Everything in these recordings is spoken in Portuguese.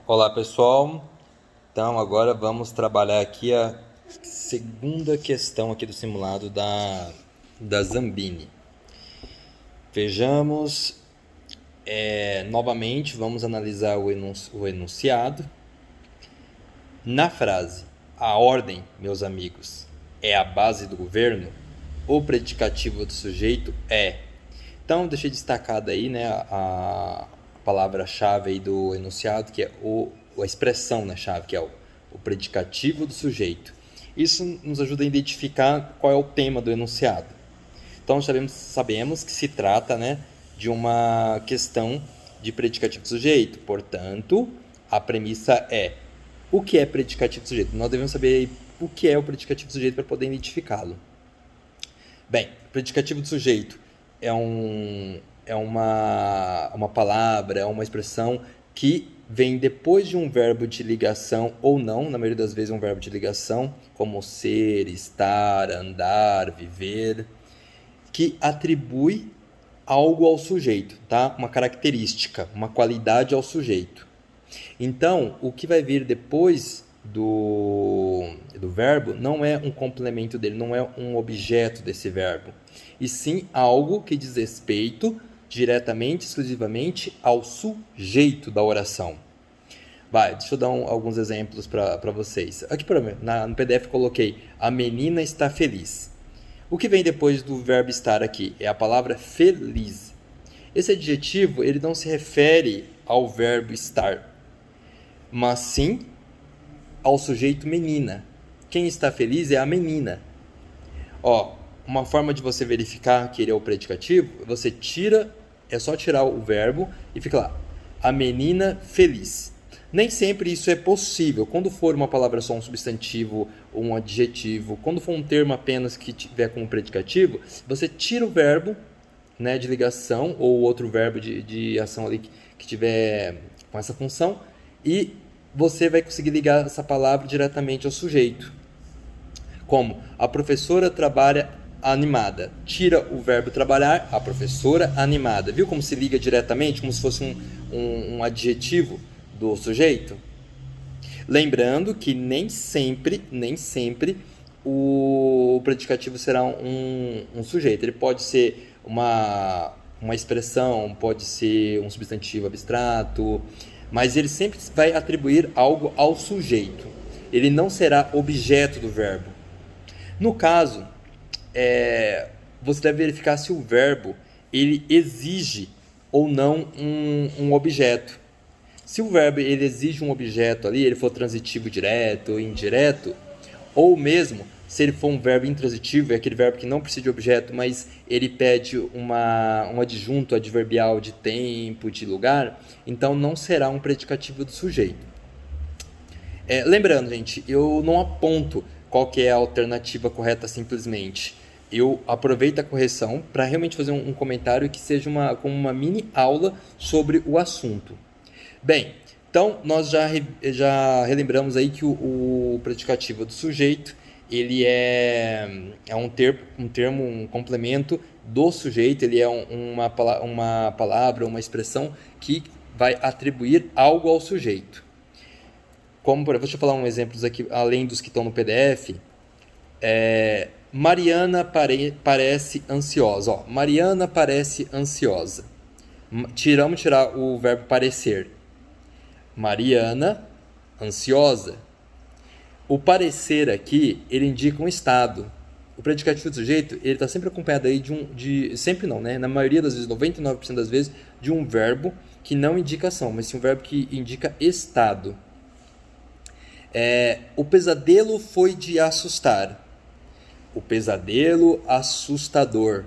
Olá pessoal, então agora vamos trabalhar aqui a segunda questão aqui do simulado da Zambini. Vejamos, novamente vamos analisar o enunciado. Na frase, a ordem, meus amigos, é a base do governo, o predicativo do sujeito é. Então deixei destacada aí, né, a palavra-chave aí do enunciado, que é a expressão na chave, que é o predicativo do sujeito. Isso nos ajuda a identificar qual é o tema do enunciado. Então sabemos que se trata, né, de uma questão de predicativo do sujeito. Portanto, a premissa é: o que é predicativo do sujeito? Nós devemos saber o que é o predicativo do sujeito para poder identificá-lo. Bem, predicativo do sujeito é uma palavra, é uma expressão que vem depois de um verbo de ligação ou não, na maioria das vezes é um verbo de ligação, como ser, estar, andar, viver, que atribui algo ao sujeito, tá? Uma característica, uma qualidade ao sujeito. Então, o que vai vir depois do verbo não é um complemento dele, não é um objeto desse verbo, e sim algo que diz respeito diretamente, exclusivamente ao sujeito da oração. Deixa eu dar alguns exemplos para vocês. Aqui no PDF coloquei: a menina está feliz. O que vem depois do verbo estar aqui é a palavra feliz. Esse adjetivo ele não se refere ao verbo estar, mas sim ao sujeito menina. Quem está feliz é a menina. Uma forma de você verificar que ele é o predicativo, você é só tirar o verbo e fica lá: a menina feliz. Nem sempre isso é possível. Quando for uma palavra só um substantivo ou um adjetivo, quando for um termo apenas que tiver como predicativo, você tira o verbo, né, de ligação ou outro verbo de ação ali que tiver com essa função, e você vai conseguir ligar essa palavra diretamente ao sujeito. Como: a professora trabalha animada. Tira o verbo trabalhar, a professora animada. Viu como se liga diretamente, como se fosse um adjetivo do sujeito? Lembrando que nem sempre o predicativo será um sujeito. Ele pode ser uma expressão, pode ser um substantivo abstrato, mas ele sempre vai atribuir algo ao sujeito. Ele não será objeto do verbo. No caso, você deve verificar se o verbo ele exige ou não um objeto. Se o verbo ele exige um objeto ali, ele for transitivo direto ou indireto, ou mesmo se ele for um verbo intransitivo, é aquele verbo que não precisa de objeto, mas ele pede um adjunto adverbial de tempo, de lugar, então não será um predicativo do sujeito. Lembrando, gente, eu não aponto qual que é a alternativa correta simplesmente. Eu aproveito a correção para realmente fazer um comentário que seja como uma mini aula sobre o assunto. Bem, então nós já relembramos aí que o predicativo do sujeito ele é um termo, um complemento do sujeito, ele é uma palavra, uma expressão que vai atribuir algo ao sujeito. Deixa eu falar uns exemplos aqui, além dos que estão no PDF. Mariana parece ansiosa. Mariana parece ansiosa. Vamos tirar o verbo parecer. Mariana, ansiosa. O parecer aqui, ele indica um estado. O predicativo do sujeito, ele está sempre acompanhado aí sempre não, né? Na maioria das vezes, 99% das vezes, de um verbo que não indica ação, mas sim um verbo que indica estado. O pesadelo foi de assustar. O pesadelo assustador.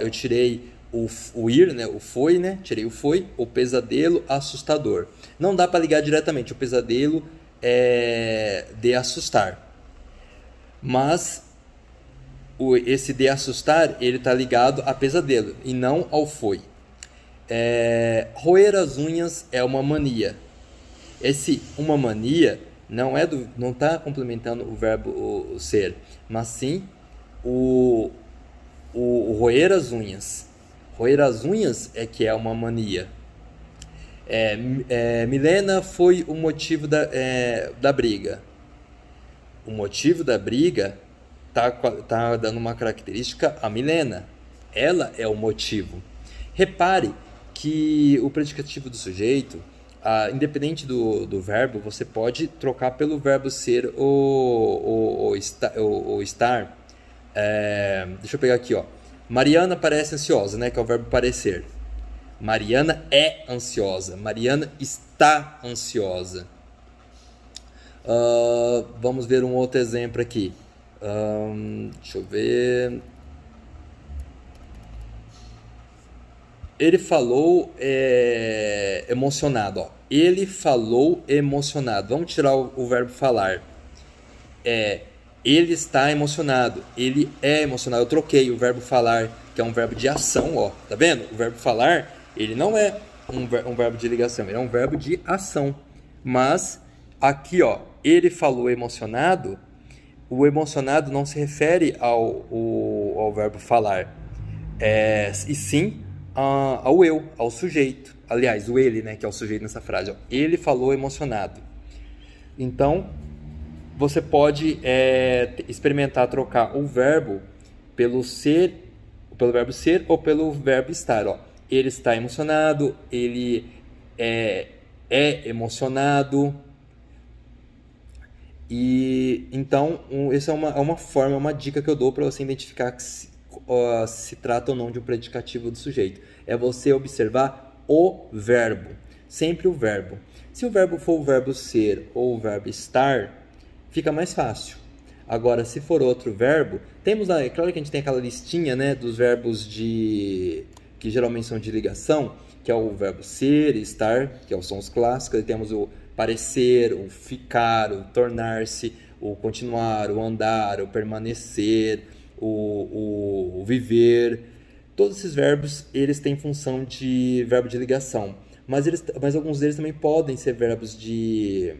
Eu tirei o ir, né? O foi, né? Tirei o foi. O pesadelo assustador. Não dá para ligar diretamente. O pesadelo é de assustar. Mas esse de assustar, ele está ligado a pesadelo e não ao foi. Roer as unhas é uma mania. Esse uma mania não está complementando o verbo ser, mas sim o roer as unhas. Roer as unhas é que é uma mania. Milena foi o motivo da briga. O motivo da briga tá dando uma característica a Milena. Ela é o motivo. Repare que o predicativo do sujeito, independente do verbo, você pode trocar pelo verbo ser ou estar. Deixa eu pegar aqui, ó. Mariana parece ansiosa, né? Que é o verbo parecer. Mariana é ansiosa. Mariana está ansiosa. Vamos ver um outro exemplo aqui. Deixa eu ver. Ele falou emocionado. Ó. Ele falou emocionado. Vamos tirar o verbo falar. Ele está emocionado. Ele é emocionado. Eu troquei o verbo falar, que é um verbo de ação. Ó. Tá vendo? O verbo falar, ele não é um verbo de ligação. Ele é um verbo de ação. Mas aqui, ó, ele falou emocionado. O emocionado não se refere ao verbo falar. E sim ao eu, ao sujeito. Aliás, o ele, né, que é o sujeito nessa frase. Ó. Ele falou emocionado. Então, você pode experimentar trocar o verbo pelo verbo ser ou pelo verbo estar. Ó. Ele está emocionado, ele é emocionado. E então, essa é uma forma, uma dica que eu dou para você identificar se trata ou não de um predicativo do sujeito. É você observar o verbo, sempre o verbo. Se o verbo for o verbo ser ou o verbo estar, fica mais fácil. Agora, se for outro verbo, é claro que a gente tem aquela listinha, né, dos verbos que geralmente são de ligação, que é o verbo ser, estar, que são os clássicos. E temos o parecer, o ficar, o tornar-se, o continuar, o andar, o permanecer, o viver. Todos esses verbos, eles têm função de verbo de ligação, mas alguns deles também podem ser verbos de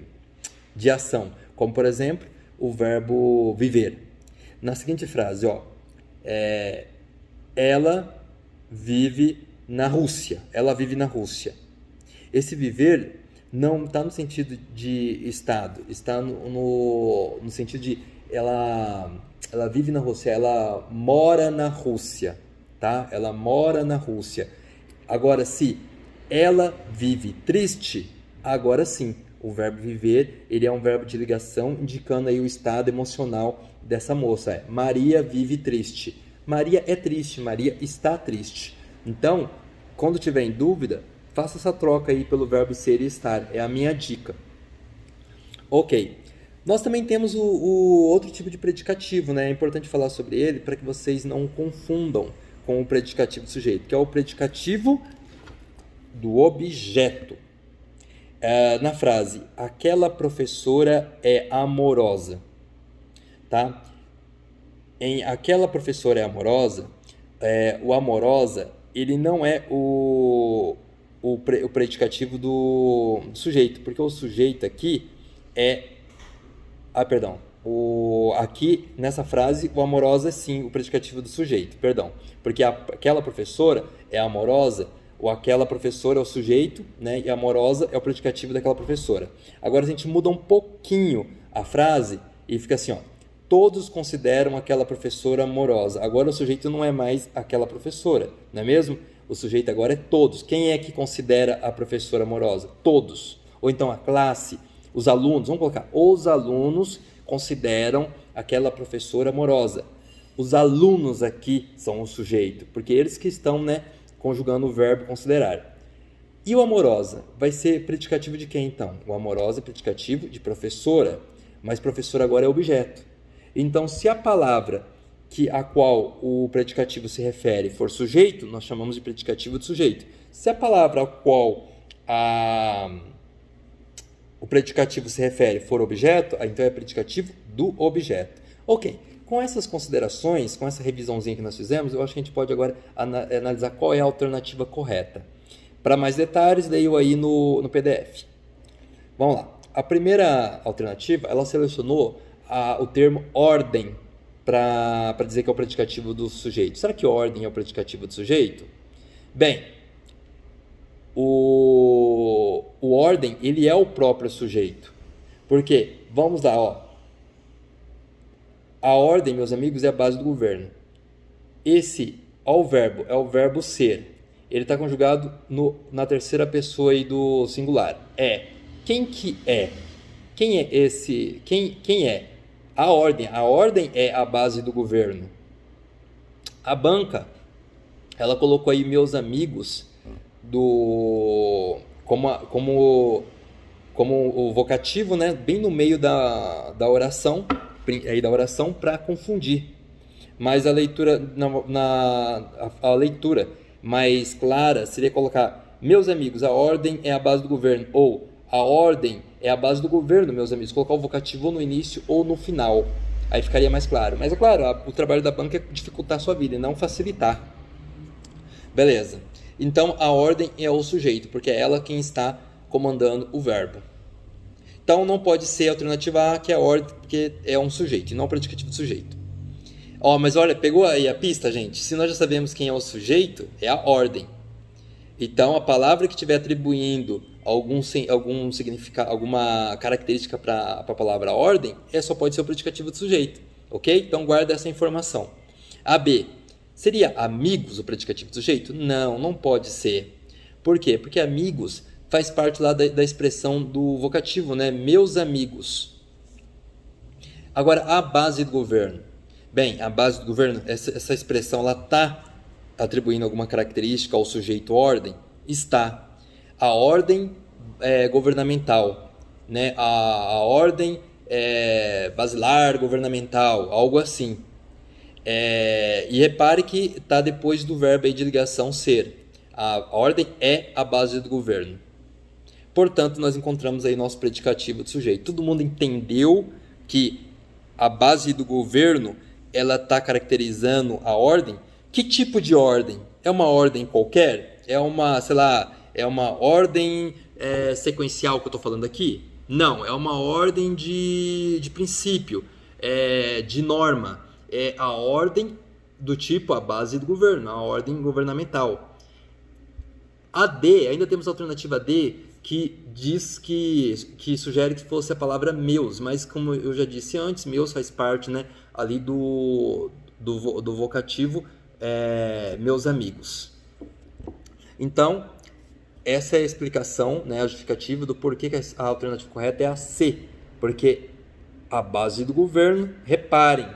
ação, como por exemplo o verbo viver. Na seguinte frase, ó, ela vive na Rússia. Ela vive na Rússia. Esse viver não está no sentido de estado, está no sentido de ela vive na Rússia, ela mora na Rússia, tá? Ela mora na Rússia. Agora, se ela vive triste, agora sim, o verbo viver, ele é um verbo de ligação indicando aí o estado emocional dessa moça. Maria vive triste. Maria é triste, Maria está triste. Então, quando tiver em dúvida, faça essa troca aí pelo verbo ser e estar. É a minha dica. Ok. Nós também temos o outro tipo de predicativo, né? É importante falar sobre ele para que vocês não confundam com o predicativo do sujeito, que é o predicativo do objeto. Na frase, aquela professora é amorosa. Tá? Em aquela professora é amorosa, o amorosa, ele não é o predicativo do sujeito, porque o sujeito aqui aqui nessa frase o amorosa é sim o predicativo do sujeito, porque aquela professora é amorosa, ou aquela professora é o sujeito, né, e amorosa é o predicativo daquela professora. Agora a gente muda um pouquinho a frase e fica assim, ó, todos consideram aquela professora amorosa. Agora o sujeito não é mais aquela professora, não é mesmo? O sujeito agora é todos. Quem é que considera a professora amorosa? Todos. Ou então a classe, os alunos, vamos colocar, os alunos consideram aquela professora amorosa. Os alunos aqui são o sujeito, porque eles que estão, né, conjugando o verbo considerar. E o amorosa? Vai ser predicativo de quem então? O amorosa é predicativo de professora, mas professora agora é objeto. Então, se a palavra a qual o predicativo se refere for sujeito, nós chamamos de predicativo de sujeito. Se a palavra a qual o predicativo se refere for objeto, então é predicativo do objeto. Ok, com essas considerações, com essa revisãozinha que nós fizemos, eu acho que a gente pode agora analisar qual é a alternativa correta. Para mais detalhes, leio aí no PDF. Vamos lá. A primeira alternativa, ela selecionou o termo ordem para dizer que é o predicativo do sujeito. Será que ordem é o predicativo do sujeito? Bem, o ordem, ele é o próprio sujeito. Por quê? Vamos lá, ó. A ordem, meus amigos, é a base do governo. Esse, ó, o verbo, é o verbo ser. Ele está conjugado na terceira pessoa aí do singular. É. Quem que é? Quem é esse? Quem é? A ordem. A ordem é a base do governo. A banca, ela colocou aí meus amigos do como o vocativo, né? Bem no meio da oração, aí da oração para confundir. Mas a leitura a leitura mais clara seria colocar: meus amigos, a ordem é a base do governo, ou a ordem é a base do governo, meus amigos. Colocar o vocativo ou no início ou no final, aí ficaria mais claro. Mas é claro, o trabalho da banca é dificultar a sua vida e não facilitar. Beleza. Então a ordem é o sujeito, porque é ela quem está comandando o verbo. Então não pode ser a alternativa A, que é a ordem, porque é um sujeito, e não o predicativo do sujeito. Ó, mas olha, pegou aí a pista, gente? Se nós já sabemos quem é o sujeito, é a ordem. Então a palavra que estiver atribuindo algum significado, alguma característica para a palavra ordem, só pode ser o predicativo do sujeito, ok? Então guarda essa informação. A B. Seria amigos o predicativo do sujeito? Não, não pode ser. Por quê? Porque amigos faz parte lá da expressão do vocativo, né? Meus amigos. Agora, a base do governo. Bem, a base do governo, essa expressão, ela está atribuindo alguma característica ao sujeito ordem? Está. A ordem governamental, né? A ordem basilar governamental, algo assim. E repare que está depois do verbo aí de ligação ser. A ordem é a base do governo. Portanto, nós encontramos aí nosso predicativo do sujeito. Todo mundo entendeu que a base do governo ela está caracterizando a ordem? Que tipo de ordem? É uma ordem qualquer? É uma, sei lá, é uma ordem sequencial que eu estou falando aqui? Não, é uma ordem de princípio, de norma. É a ordem do tipo a base do governo, a ordem governamental. A D, ainda temos a alternativa D, que diz que sugere que fosse a palavra meus, mas como eu já disse antes, meus faz parte, né, ali do vocativo meus amigos. Então, essa é a explicação, né, a justificativa do porquê que a alternativa correta é a C, porque a base do governo, reparem,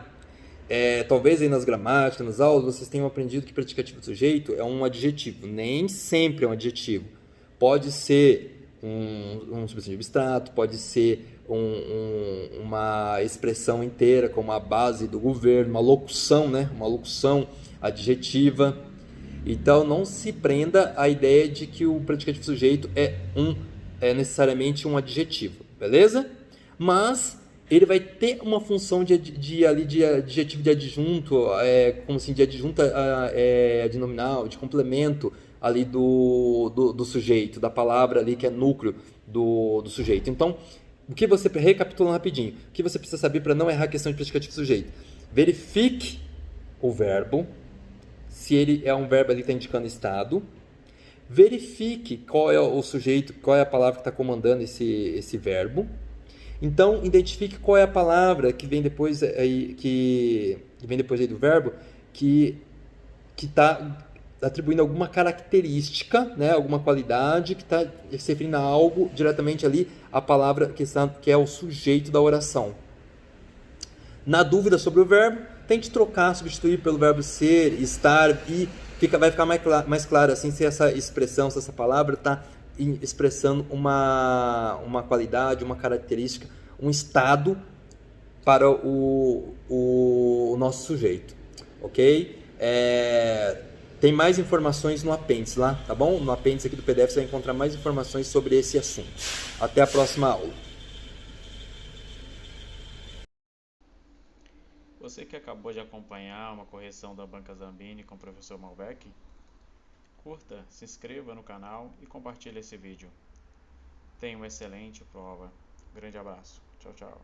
talvez aí nas gramáticas, nas aulas, vocês tenham aprendido que predicativo do sujeito é um adjetivo. Nem sempre é um adjetivo. Pode ser um substantivo abstrato, pode ser uma expressão inteira, como a base do governo, uma locução, né? Uma locução adjetiva. Então, não se prenda à ideia de que o predicativo do sujeito é necessariamente um adjetivo, beleza? Mas ele vai ter uma função de adjetivo de adjunto, como assim, de adjunta adnominal, de complemento ali do sujeito, da palavra ali que é núcleo do sujeito. Então, recapitulando rapidinho, o que você precisa saber para não errar a questão de predicativo do sujeito? Verifique o verbo, se ele é um verbo ali que está indicando estado. Verifique qual é o sujeito, qual é a palavra que está comandando esse verbo. Então, identifique qual é a palavra que vem depois aí, que vem depois aí do verbo, que está atribuindo alguma característica, né, alguma qualidade, que está se referindo a algo diretamente ali, a palavra que é o sujeito da oração. Na dúvida sobre o verbo, tente trocar, substituir pelo verbo ser, estar, e vai ficar mais claro assim se essa expressão, se essa palavra está expressando uma qualidade, uma característica, um estado para o nosso sujeito, ok? Tem mais informações no apêndice lá, tá bom? No apêndice aqui do PDF você vai encontrar mais informações sobre esse assunto. Até a próxima aula. Você que acabou de acompanhar uma correção da Banca Zambini com o professor Malbec, curta, se inscreva no canal e compartilhe esse vídeo. Tenha uma excelente prova. Grande abraço. Tchau, tchau.